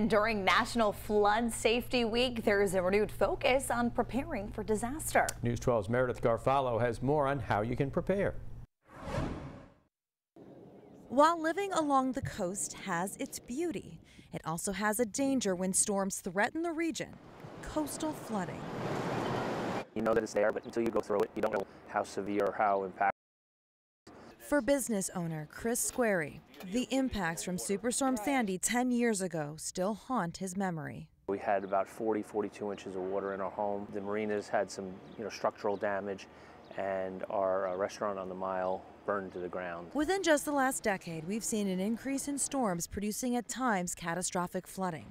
And during National Flood Safety Week, there is a renewed focus on preparing for disaster. News 12's Meredith Garofalo has more on how you can prepare. While living along the coast has its beauty, it also has a danger when storms threaten the region: coastal flooding. You know that it's there, but until you go through it, you don't know how severe or how impactful. For business owner Chris Squarey, the impacts from Superstorm Sandy 10 years ago still haunt his memory. We had about 42 inches of water in our home. The marinas had some, structural damage, and our restaurant on the mile burned to the ground. Within just the last decade, we've seen an increase in storms producing at times catastrophic flooding.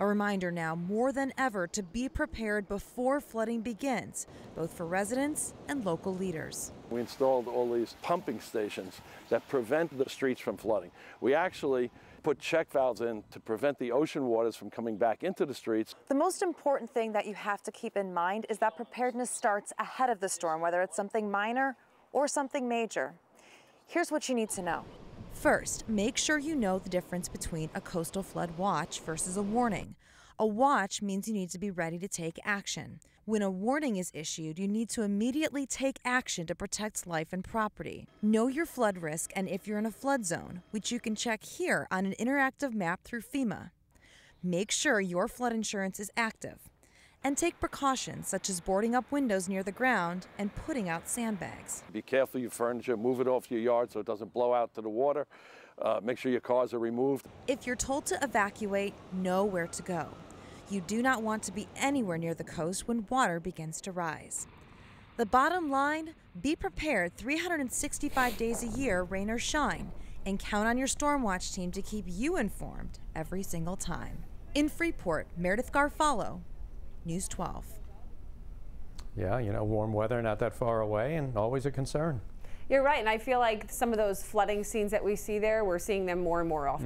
A reminder now more than ever to be prepared before flooding begins, both for residents and local leaders. We installed all these pumping stations that prevent the streets from flooding. We actually put check valves in to prevent the ocean waters from coming back into the streets. The most important thing that you have to keep in mind is that preparedness starts ahead of the storm, whether it's something minor or something major. Here's what you need to know. First, make sure you know the difference between a coastal flood watch versus a warning. A watch means you need to be ready to take action. When a warning is issued, you need to immediately take action to protect life and property. Know your flood risk and if you're in a flood zone, which you can check here on an interactive map through FEMA. Make sure your flood insurance is active. And take precautions such as boarding up windows near the ground and putting out sandbags. Be careful of your furniture, move it off your yard so it doesn't blow out to the water. Make sure your cars are removed. If you're told to evacuate, know where to go. You do not want to be anywhere near the coast when water begins to rise. The bottom line, be prepared 365 days a year, rain or shine, and count on your Storm Watch team to keep you informed every single time. In Freeport, Meredith Garofalo, News 12. Yeah, warm weather not that far away and always a concern. You're right, and I feel like some of those flooding scenes that we see there, we're seeing them more and more often.